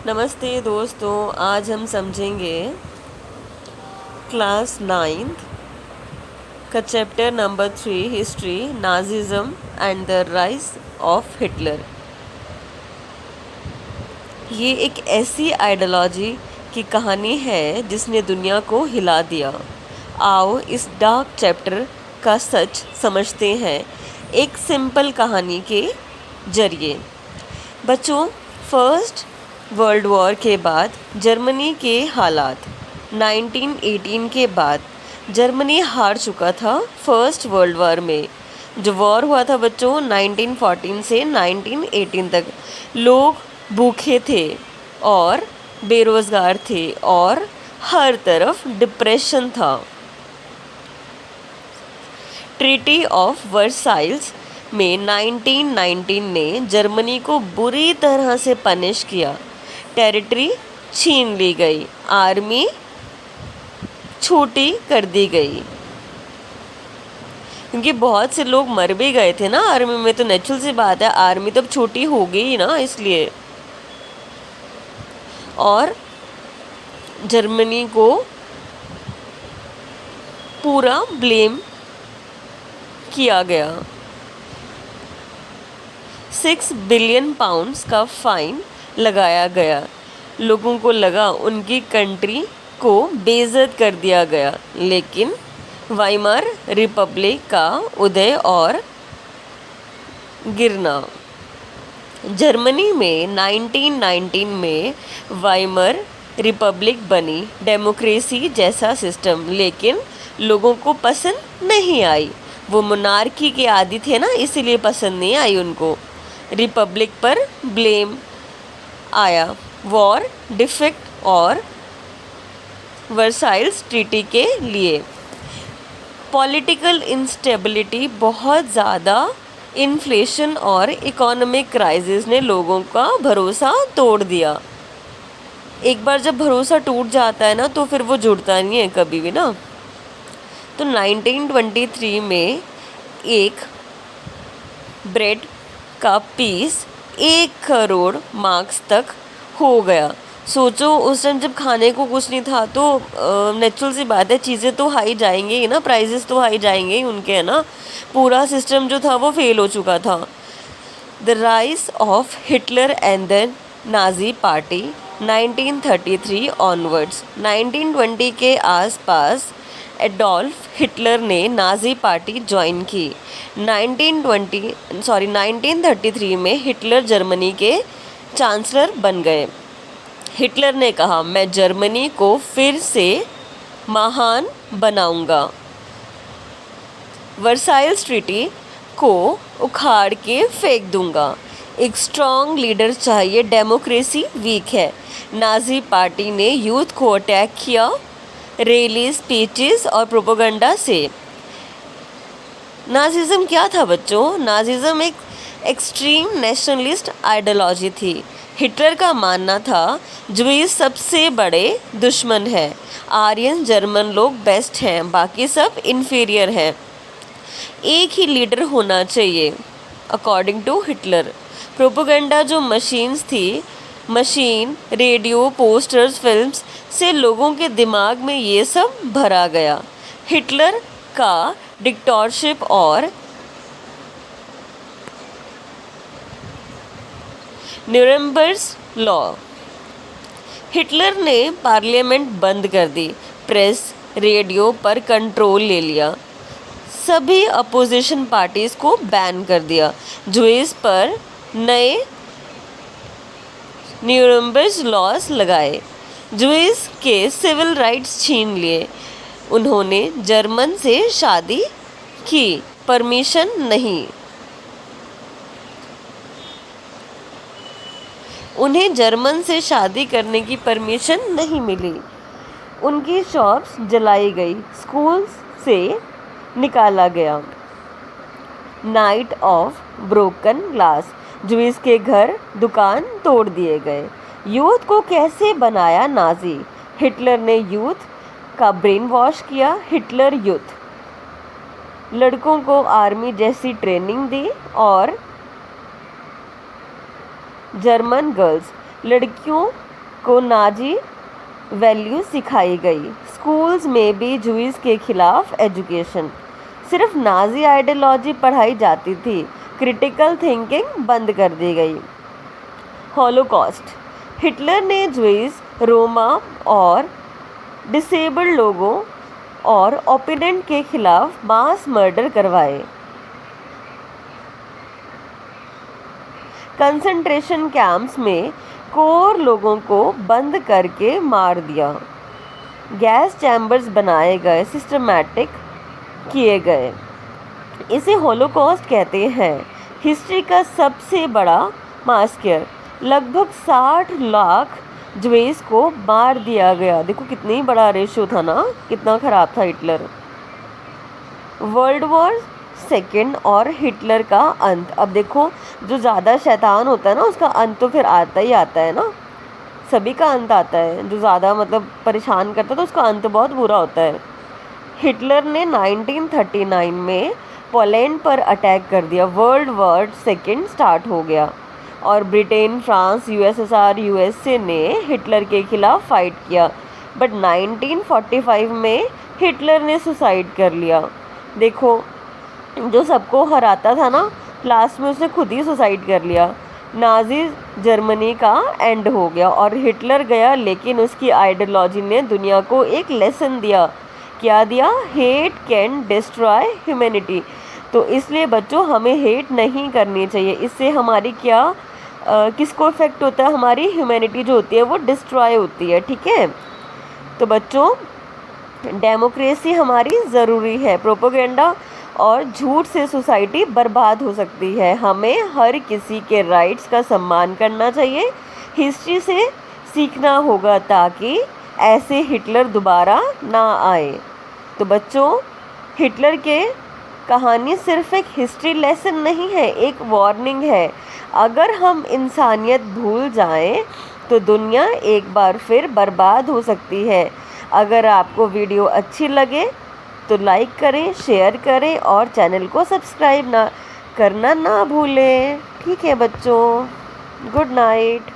नमस्ते दोस्तों, आज हम समझेंगे क्लास 9th का chapter number 3 history, Nazism and the rise of Hitler. ये एक ऐसी आइडियोलॉजी की कहानी है जिसने दुनिया को हिला दिया। आओ इस डार्क चैप्टर का सच समझते हैं एक सिंपल कहानी के जरिए। बच्चों, फर्स्ट वर्ल्ड वॉर के बाद जर्मनी के हालात। 1918 के बाद जर्मनी हार चुका था फर्स्ट वर्ल्ड वॉर में। जो वॉर हुआ था बच्चों 1914 से 1918 तक, लोग भूखे थे और बेरोज़गार थे और हर तरफ डिप्रेशन था। ट्रीटी ऑफ वर्साइल्स में 1919 ने जर्मनी को बुरी तरह से पनिश किया। टेरिटरी छीन ली गई, आर्मी छोटी कर दी गई, क्योंकि बहुत से लोग मर भी गए थे ना आर्मी में, तो नेचुरल सी बात है आर्मी तब छोटी हो गई ना, इसलिए। और जर्मनी को पूरा ब्लेम किया गया। 6 बिलियन पाउंड्स का फाइन लगाया गया। लोगों को लगा उनकी कंट्री को बेइज्जत कर दिया गया, लेकिन वाइमार रिपब्लिक का उदय और गिरना। जर्मनी में 1919 में वाइमार रिपब्लिक बनी, डेमोक्रेसी जैसा सिस्टम, लेकिन लोगों को पसंद नहीं आई। वो मोनार्की के आदी थे ना, इसीलिए पसंद नहीं आई उनको। रिपब्लिक पर ब्लेम आया वॉर, डिफेक्ट और वर्साइल्स ट्रीटी के लिए। पॉलिटिकल इंस्टेबिलिटी बहुत ज़्यादा, इन्फ्लेशन और इकोनॉमिक क्राइसिस ने लोगों का भरोसा तोड़ दिया। एक बार जब भरोसा टूट जाता है ना, तो फिर वो जुड़ता नहीं है कभी भी ना। तो 1923 में एक ब्रेड का पीस 1 करोड़ मार्क्स तक हो गया। सोचो उस टाइम जब खाने को कुछ नहीं था, तो नेचुरल सी बात है चीज़ें तो हाई जाएंगे ही ना, प्राइजेस तो हाई जाएंगे ही उनके, है ना। पूरा सिस्टम जो था वो फेल हो चुका था। The rise of Hitler and the Nazi party 1933 onwards. 1920 के आसपास एडोल्फ हिटलर ने नाजी पार्टी ज्वाइन की। 1933 में हिटलर जर्मनी के चांसलर बन गए। हिटलर ने कहा, मैं जर्मनी को फिर से महान बनाऊंगा। वर्साइल्स ट्रीटी को उखाड़ के फेंक दूंगा। एक स्ट्रॉन्ग लीडर चाहिए, डेमोक्रेसी वीक है। नाजी पार्टी ने यूथ को अटैक किया, रैली, स्पीचेस और प्रोपेगेंडा से। नाजिज़्म क्या था बच्चों? नाजिज़्म एक एक्सट्रीम नेशनलिस्ट आइडियोलॉजी थी। हिटलर का मानना था ज्यूज सबसे बड़े दुश्मन हैं, आर्यन जर्मन लोग बेस्ट हैं, बाकी सब इन्फीरियर हैं। एक ही लीडर होना चाहिए अकॉर्डिंग टू हिटलर। प्रोपेगेंडा जो मशीन्स थी, मशीन, रेडियो, पोस्टर्स, फिल्म्स से लोगों के दिमाग में ये सब भरा गया। हिटलर का डिक्टेटरशिप और न्यूरेमबर्ग लॉ। हिटलर ने पार्लियामेंट बंद कर दी, प्रेस, रेडियो पर कंट्रोल ले लिया, सभी अपोजिशन पार्टीज को बैन कर दिया। ज्यूज पर नए न्यूरेमबर्ग लॉस लगाए, ज्यूज के सिविल राइट्स छीन लिए। उन्होंने जर्मन से शादी की, परमिशन नहीं। उन्हें जर्मन से शादी करने की परमिशन नहीं मिली। उनकी शॉप्स जलाई गई, स्कूल से निकाला गया। Night of broken glass, Jews के घर, दुकान तोड़ दिए गए। यूथ को कैसे बनाया नाजी? हिटलर ने यूथ का ब्रेन वॉश किया। हिटलर यूथ लड़कों को आर्मी जैसी ट्रेनिंग दी और जर्मन गर्ल्स लड़कियों को नाजी वैल्यू सिखाई गई। स्कूल्स में भी जूइस के खिलाफ एजुकेशन, सिर्फ नाजी आइडियोलॉजी पढ़ाई जाती थी, क्रिटिकल थिंकिंग बंद कर दी गई। हॉलोकॉस्ट, हिटलर ने जूइस, रोमा और डिसेबल्ड लोगों और ओपिनेंट के खिलाफ मास मर्डर करवाए। कंसंट्रेशन कैंप्स में कोर लोगों को बंद करके मार दिया। गैस चैम्बर्स बनाए गए, सिस्टमैटिक किए गए। इसे होलोकॉस्ट कहते हैं। हिस्ट्री का सबसे बड़ा मास्कर, लगभग 60 लाख ज्यूस को मार दिया गया। देखो कितनी बड़ा रेशो था ना, कितना ख़राब था हिटलर। वर्ल्ड वॉर सेकेंड और हिटलर का अंत। अब देखो जो ज़्यादा शैतान होता है ना उसका अंत तो फिर आता ही आता है ना, सभी का अंत आता है। जो ज़्यादा मतलब परेशान करता है तो उसका अंत बहुत बुरा होता है। हिटलर ने 1939 में पोलैंड पर अटैक कर दिया। वर्ल्ड वॉर सेकेंड स्टार्ट हो गया और ब्रिटेन, फ्रांस, यूएसएसआर, यूएसए ने हिटलर के खिलाफ फाइट किया। बट 1945 में हिटलर ने सुसाइड कर लिया। देखो जो सबको हराता था ना, लास्ट में उसने खुद ही सुसाइड कर लिया। नाजी जर्मनी का एंड हो गया और हिटलर गया, लेकिन उसकी आइडियोलॉजी ने दुनिया को एक लेसन दिया। क्या दिया? Hate can destroy humanity. तो इसलिए बच्चों हमें हेट नहीं करनी चाहिए। इससे हमारी क्या किसको इफेक्ट होता है? हमारी ह्यूमैनिटी जो होती है वो डिस्ट्रॉय होती है। ठीक है, तो बच्चों डेमोक्रेसी हमारी ज़रूरी है। प्रोपेगेंडा और झूठ से सोसाइटी बर्बाद हो सकती है। हमें हर किसी के राइट्स का सम्मान करना चाहिए। हिस्ट्री से सीखना होगा ताकि ऐसे हिटलर दोबारा ना आए। तो बच्चों हिटलर के कहानी सिर्फ एक हिस्ट्री लेसन नहीं है, एक वार्निंग है। अगर हम इंसानियत भूल जाएं तो दुनिया एक बार फिर बर्बाद हो सकती है। अगर आपको वीडियो अच्छी लगे तो लाइक करें, शेयर करें और चैनल को सब्सक्राइब करना ना भूलें। ठीक है बच्चों, गुड नाइट।